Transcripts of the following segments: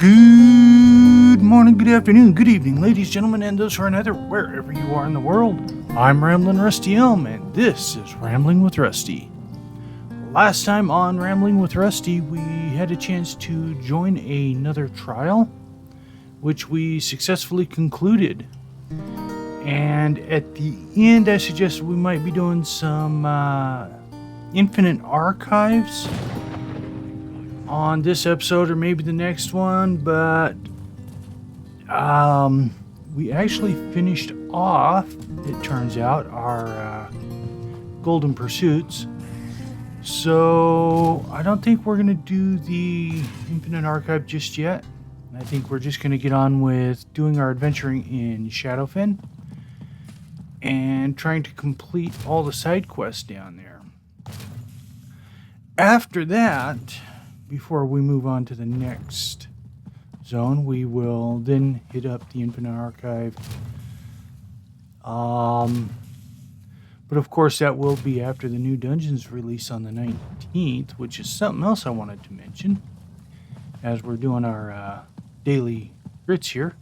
Good morning, good afternoon, good evening, ladies, gentlemen, and those who are neither, wherever you are in the world. I'm Ramblin' Rusty Elm, and this is Rambling with Rusty. Last time on Rambling with Rusty, we had a chance to join another trial, which we successfully concluded. And at the end, I suggested we might be doing some Infinite Archives on this episode or maybe the next one, but we actually finished off, it turns out, our Golden Pursuits. So I don't think we're going to do the Infinite Archive just yet. I think we're just going to get on with doing our adventuring in Shadowfen and trying to complete all the side quests down there. After that, before we move on to the next zone, we will then hit up the Infinite Archive. But of course that will be after the new dungeons release on the 19th, which is something else I wanted to mention as we're doing our daily grits here.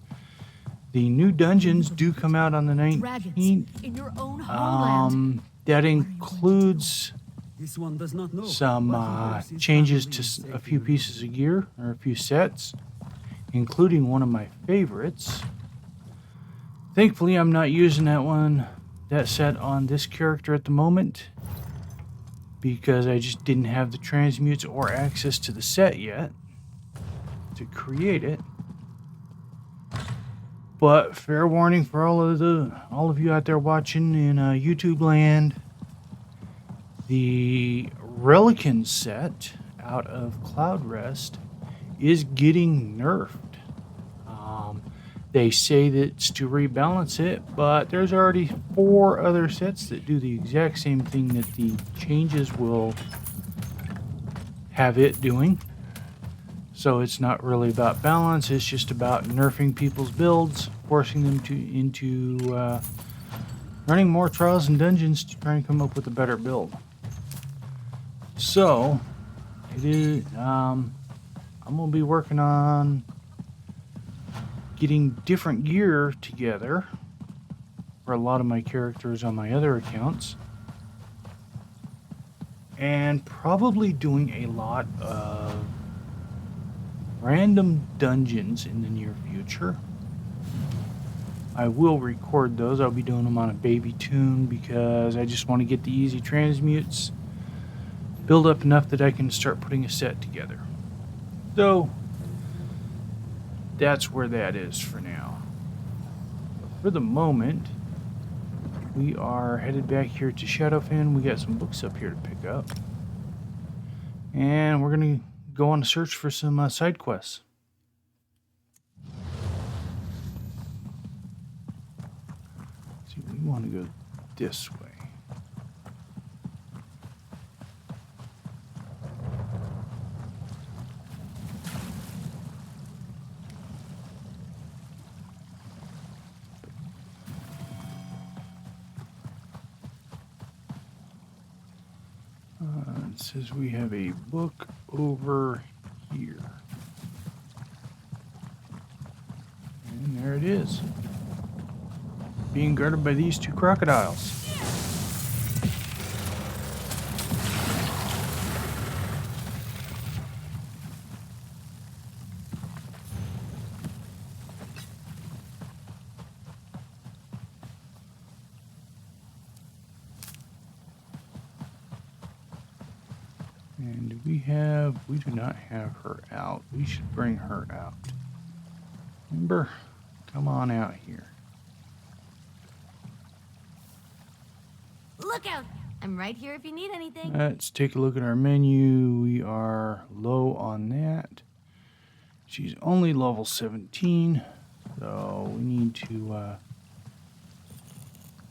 The new dungeons do come out on the 19th. Dragons in your own homeland. That includes This one does not know. some changes to a few pieces of gear, or a few sets, including one of my favorites. Thankfully, I'm not using that set on this character at the moment, because I just didn't have the transmutes or access to the set yet to create it. But fair warning for all of you out there watching in YouTube land. The Relican set out of Cloud Rest is getting nerfed. They say that it's to rebalance it, but there's already 4 other sets that do the exact same thing that the changes will have it doing. So it's not really about balance, it's just about nerfing people's builds, forcing them into running more trials and dungeons to try and come up with a better build. So, it is, I'm going to be working on getting different gear together for a lot of my characters on my other accounts. And probably doing a lot of random dungeons in the near future. I will record those. I'll be doing them on a baby tune because I just want to get the easy transmutes build up enough that I can start putting a set together. So that's where that is for now. But for the moment, we are headed back here to Shadowfen. We got some books up here to pick up, and we're going to go on a search for some side quests. See, we want to go this way. It says we have a book over here. And there it is. Being guarded by these 2 crocodiles. And we do not have her out. We should bring her out. Remember, come on out here. Look out! I'm right here if you need anything. Let's take a look at our menu. We are low on that. She's only level 17, so we need to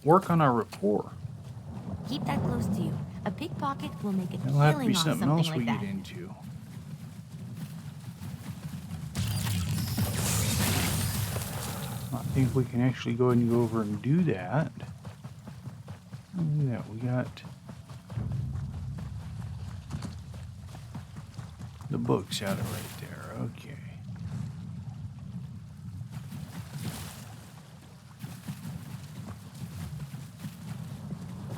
work on our rapport. Keep that close to you. A pickpocket will make a That'll have to killing be on something something else like we that. get into. I think we can actually go ahead and go over and do that. Look at that, we got the books out of right there. Okay.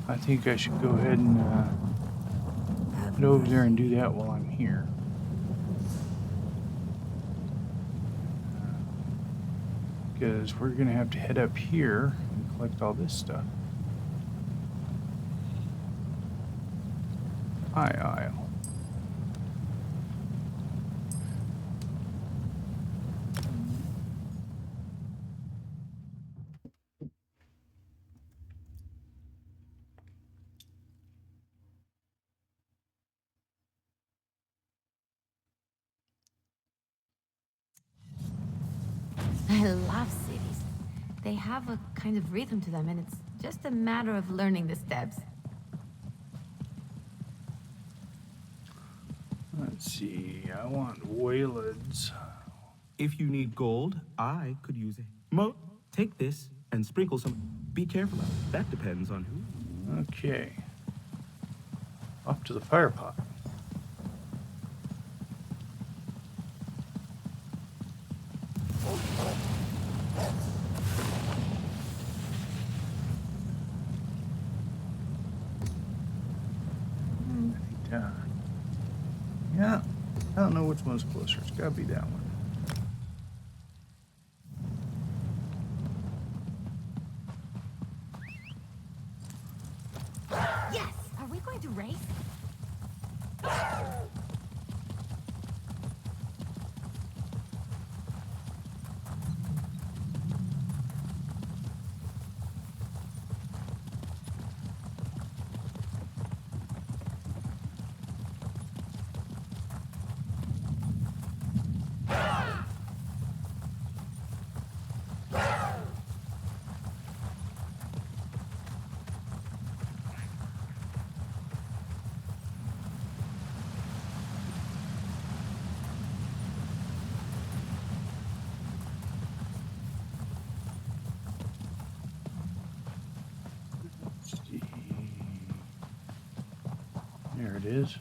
I think I should go ahead and head over there and do that while I'm here. Because we're going to have to head up here and collect all this stuff. High aisle. I love cities. They have a kind of rhythm to them, and it's just a matter of learning the steps. Let's see. I want Waylads. If you need gold, I could use it. Take this and sprinkle some. Be careful of it. That depends on who. Okay. Off to the fire pot. Yeah, I don't know which one's closer. It's gotta be that one. Yes! Are we going to race? Let's see. There it is.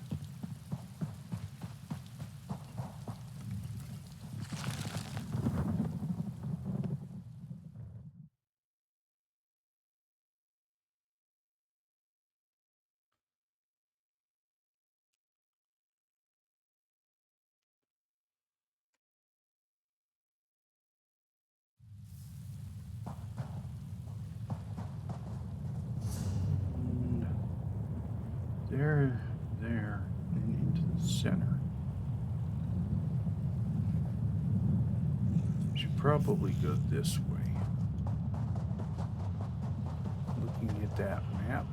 And there, and into the center. Should probably go this way. Looking at that map.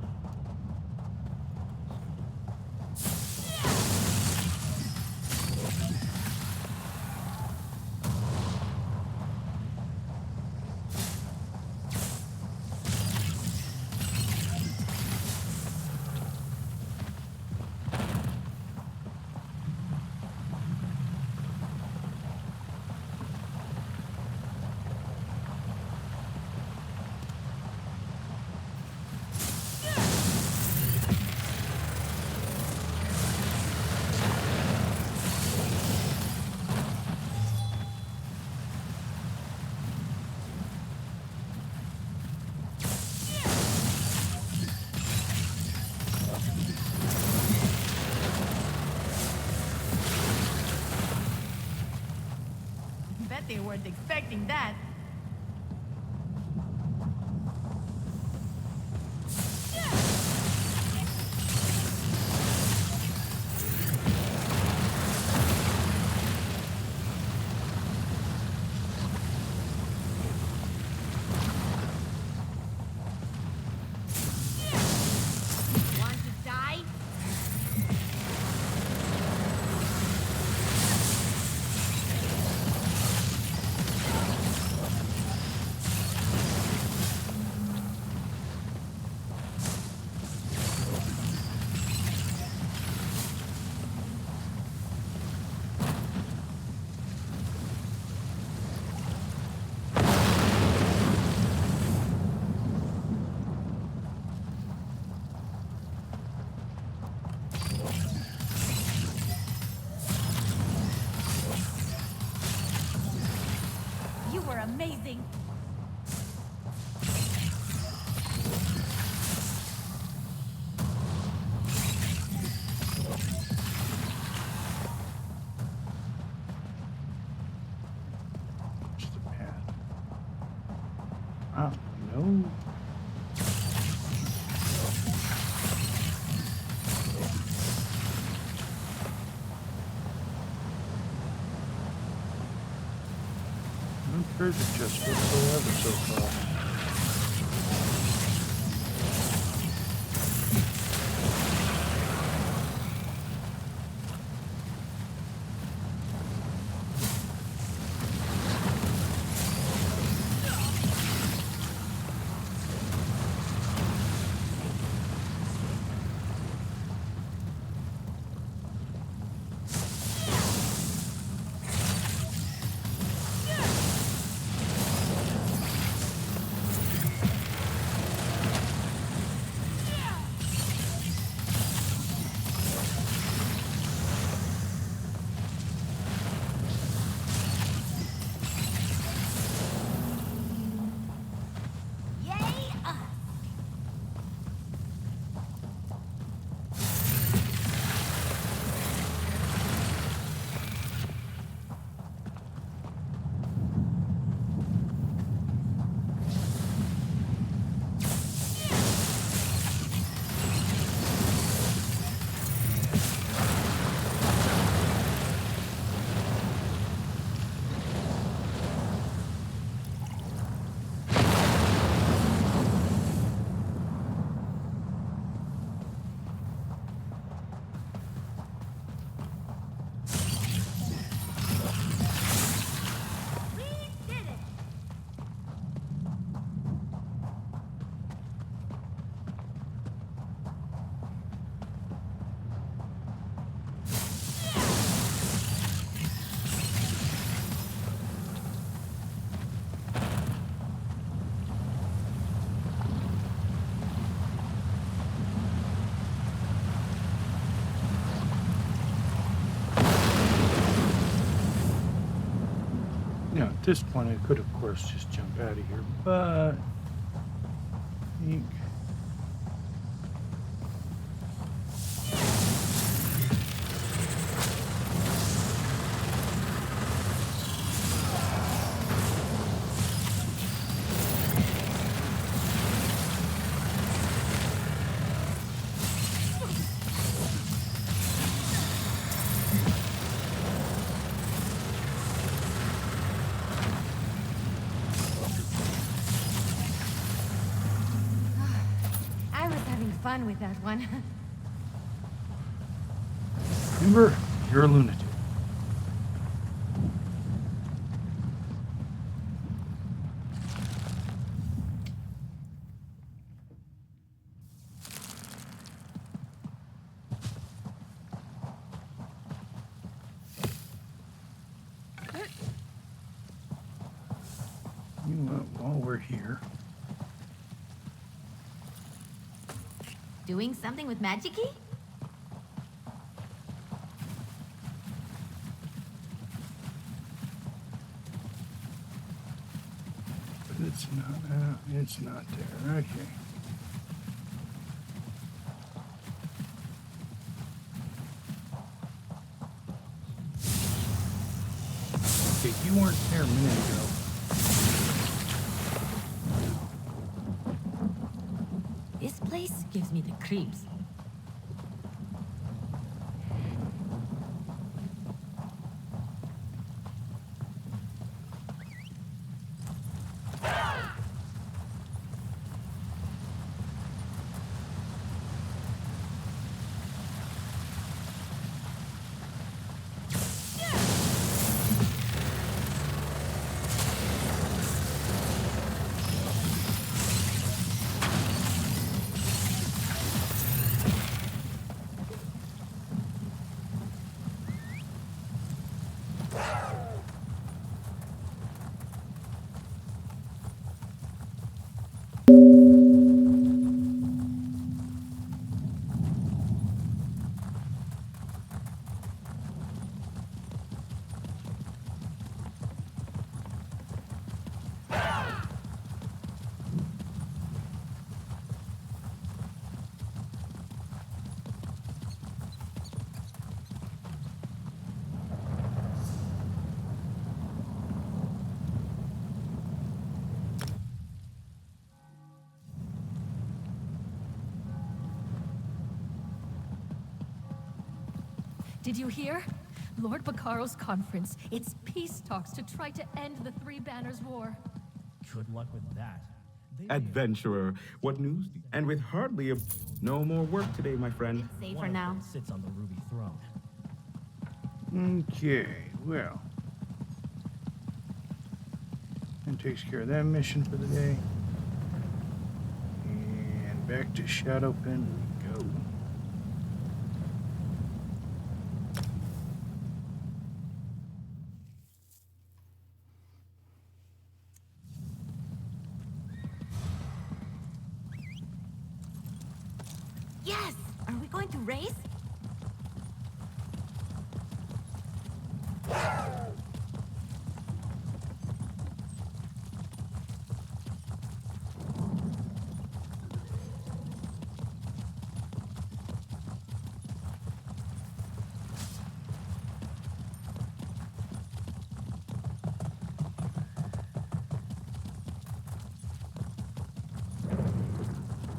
Bet they weren't expecting that. Want to die? no. No treasure chest whatsoever so far. Now, at this point, I could, of course, just jump out of here, but I think I was having fun with that one. remember, you're a lunatic. You know what, while we're here, Doing something with magic-y? but it's not there. Okay. Okay, you weren't there a minute ago. This place gives me the creeps. Did you hear? Lord Baccaro's conference. It's peace talks to try to end the Three Banners War. Good luck with that. Adventurer, what news? And with hardly a... No more work today, my friend. It's safer now. Sits on the ruby throne. Okay, well. And takes care of that mission for the day. And back to Shadowpen we go. Yes! Are we going to race?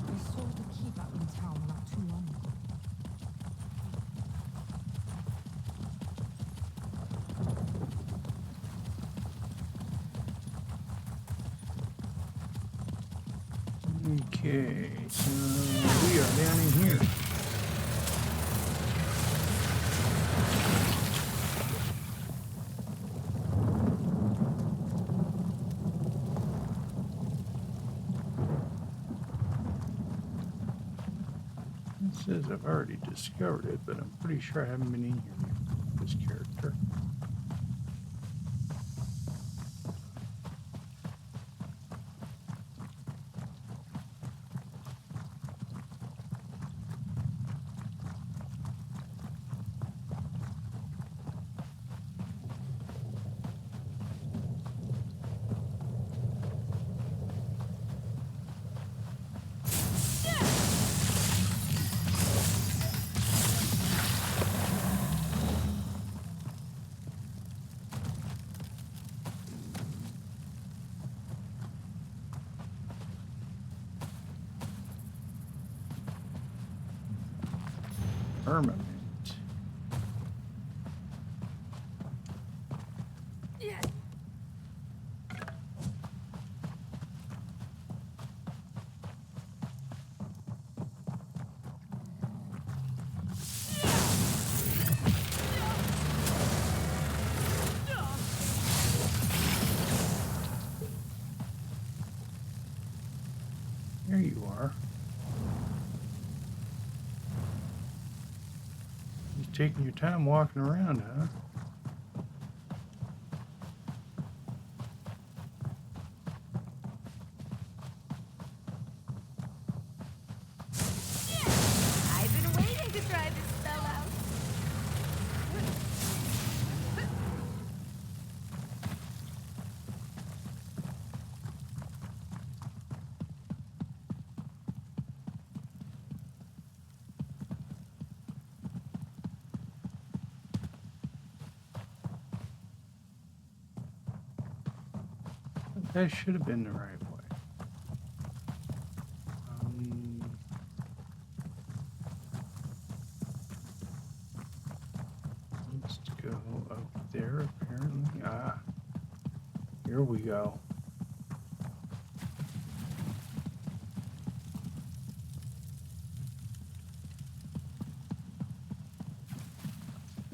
They sold the keep out in town not too long ago. Okay, so we are down in here. It says I've already discovered it, but I'm pretty sure I haven't been in here with this character. Firmament. There you are. Just taking your time walking around, huh? I've been waiting to try this spell out. That should have been the right way. Let's go up there, apparently. Ah, here we go.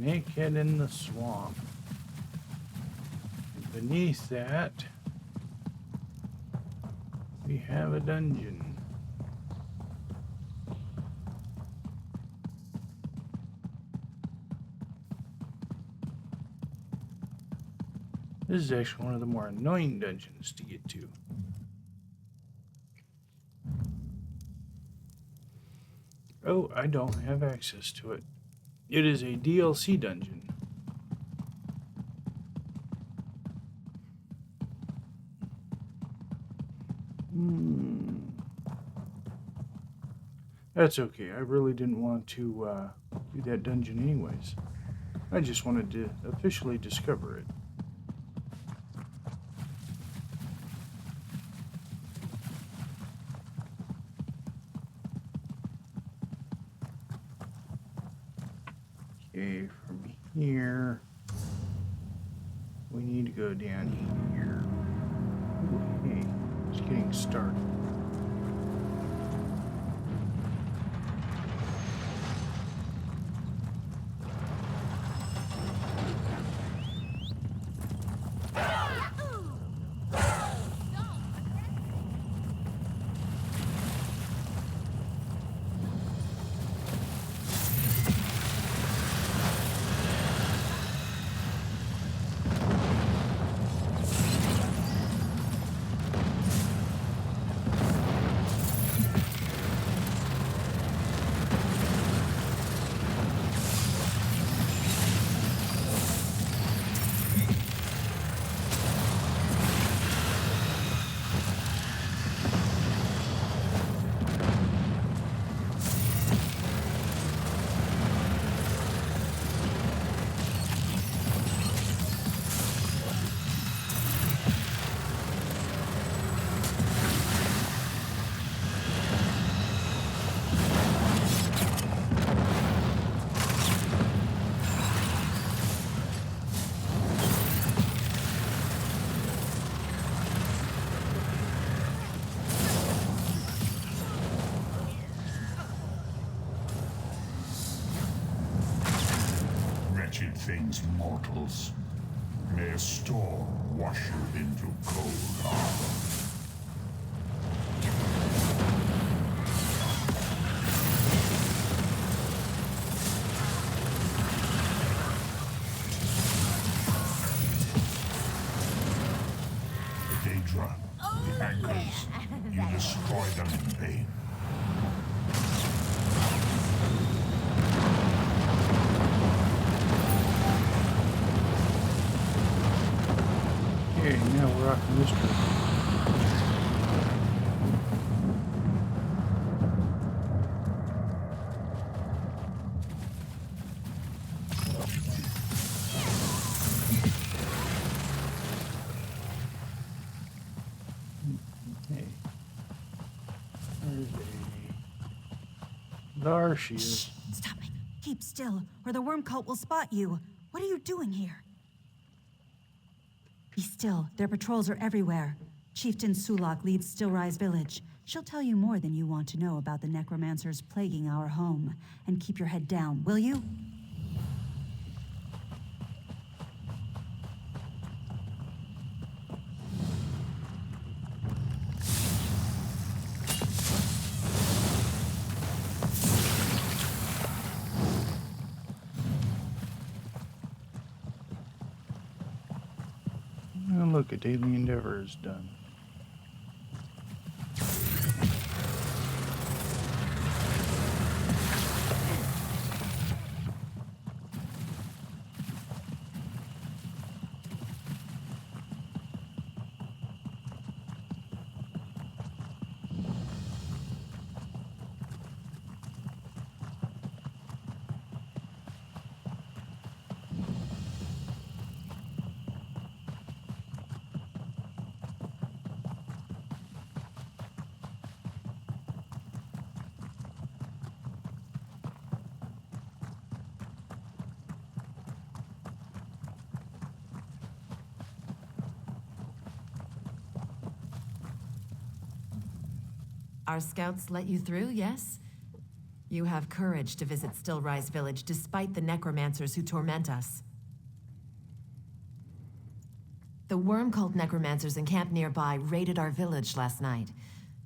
Snakehead in the swamp. And beneath that, we have a dungeon. This is actually one of the more annoying dungeons to get to. Oh, I don't have access to it. It is a DLC dungeon. That's okay. I really didn't want to do that dungeon anyways. I just wanted to officially discover it. Okay, from here, we need to go down here. Ooh, hey, it's getting started. Wretched things, mortals. May a storm wash you into cold harbor. Daedra, the anchors, you destroy them in vain. Okay, now we're off this trip. Okay. There's a... There she is. Stop it. Keep still, or the worm cult will spot you. What are you doing here? Be still. Their patrols are everywhere. Chieftain Sulak leads Stillrise Village. She'll tell you more than you want to know about the necromancers plaguing our home. And keep your head down, will you? Oh, look, a daily endeavor is done. Our scouts let you through, yes? You have courage to visit Stillrise Village despite the necromancers who torment us. The worm-cult necromancers encamped nearby raided our village last night.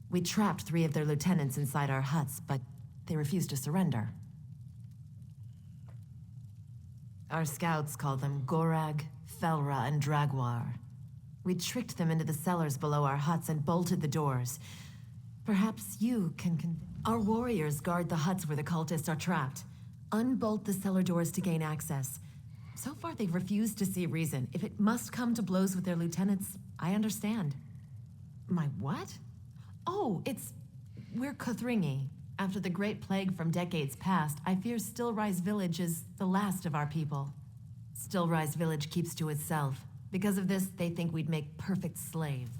We trapped 3 of their lieutenants inside our huts, but they refused to surrender. Our scouts call them Gorag, Felra, and Dragwar. We tricked them into the cellars below our huts and bolted the doors. Perhaps you can Our warriors guard the huts where the cultists are trapped. Unbolt the cellar doors to gain access. So far, they've refused to see reason. If it must come to blows with their lieutenants, I understand. My what? Oh, we're Kothringi. After the Great Plague from decades past, I fear Stillrise Village is the last of our people. Stillrise Village keeps to itself. Because of this, they think we'd make perfect slaves.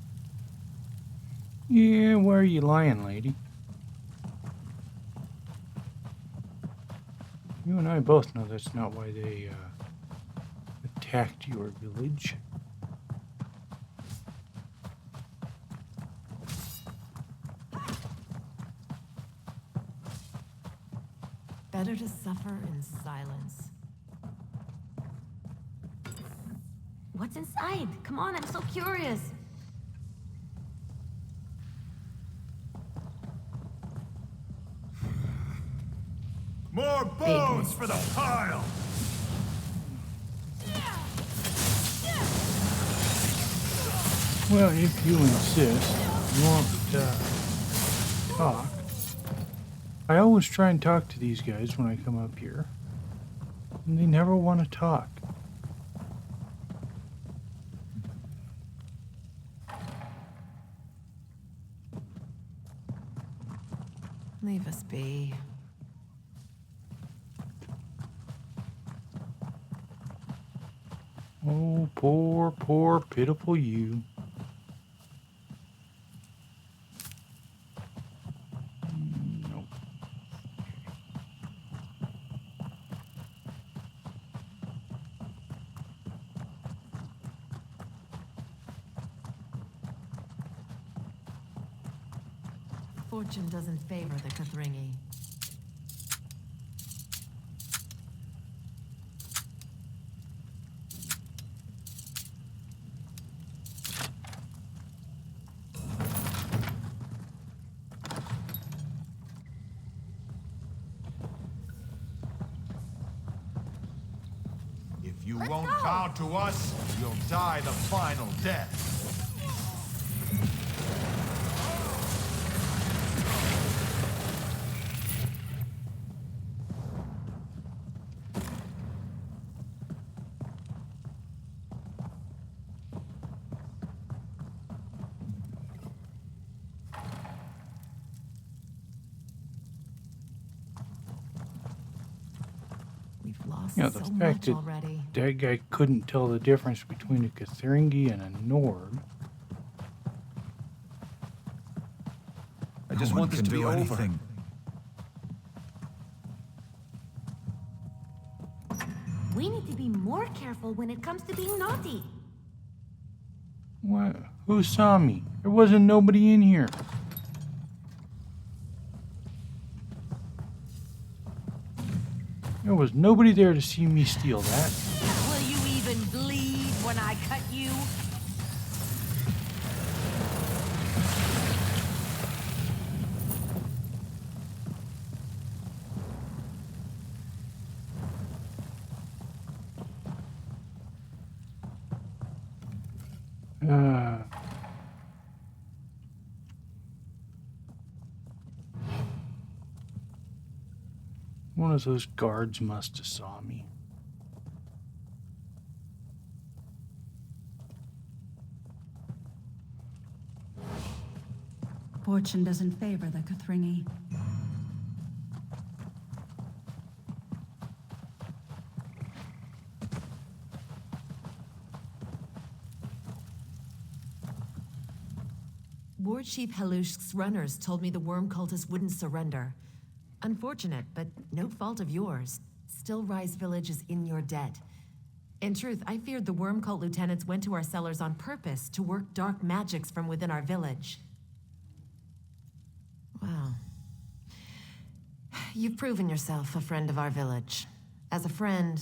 Yeah, where are you lying, lady? You and I both know that's not why they attacked your village. Better to suffer in silence. What's inside? Come on, I'm so curious. More bones for the pile! Well, if you insist, you won't talk. I always try and talk to these guys when I come up here, and they never want to talk. Leave us be. Oh, poor, pitiful you. Nope. Fortune doesn't favor the Kathringi. If you won't bow to us, you'll die the final death. We've lost You know, the so fact much that already. that guy couldn't tell the difference between a Kathringi and a Nord. I just want this to be over. We need to be more careful when it comes to being naughty. What? Who saw me? There wasn't nobody in here. There was nobody there to see me steal that. Will you even bleed when I cut you? One of those guards must have saw me. Fortune doesn't favor the Kathringi. War Chief Halush's runners told me the worm cultists wouldn't surrender. Unfortunate, but no fault of yours. Stillrise Village is in your debt. In truth, I feared the worm cult lieutenants went to our cellars on purpose to work dark magics from within our village. Well, you've proven yourself a friend of our village. As a friend,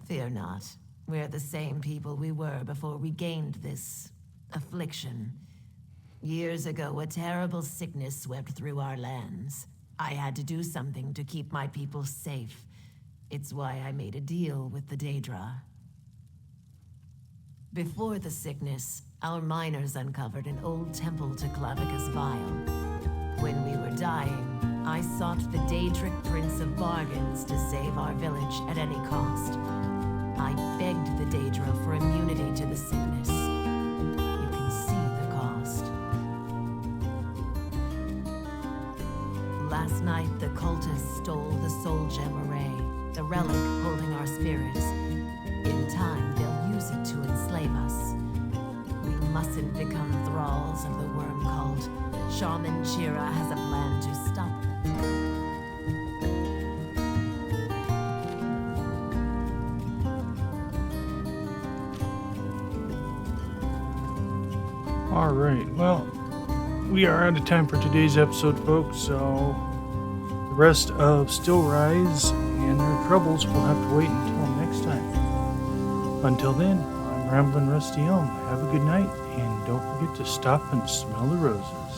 fear not. We're the same people we were before we gained this affliction. Years ago, a terrible sickness swept through our lands. I had to do something to keep my people safe. It's why I made a deal with the Daedra. Before the sickness, our miners uncovered an old temple to Clavicus Vile. When we were dying, I sought the Daedric Prince of Bargains to save our village at any cost. I begged the Daedra for immunity to the sickness. You can see the cost. Last night, the cultists stole the soul gem array, the relic holding our spirits. In time, they'll use it to enslave us. We mustn't become thralls of the worm cult. Shaman Chira has a plan to stop them. Alright, well, we are out of time for today's episode, folks, so the rest of Stillrise and their troubles will have to wait until next time. Until then, I'm Ramblin' Rusty Elm. Have a good night, and don't forget to stop and smell the roses.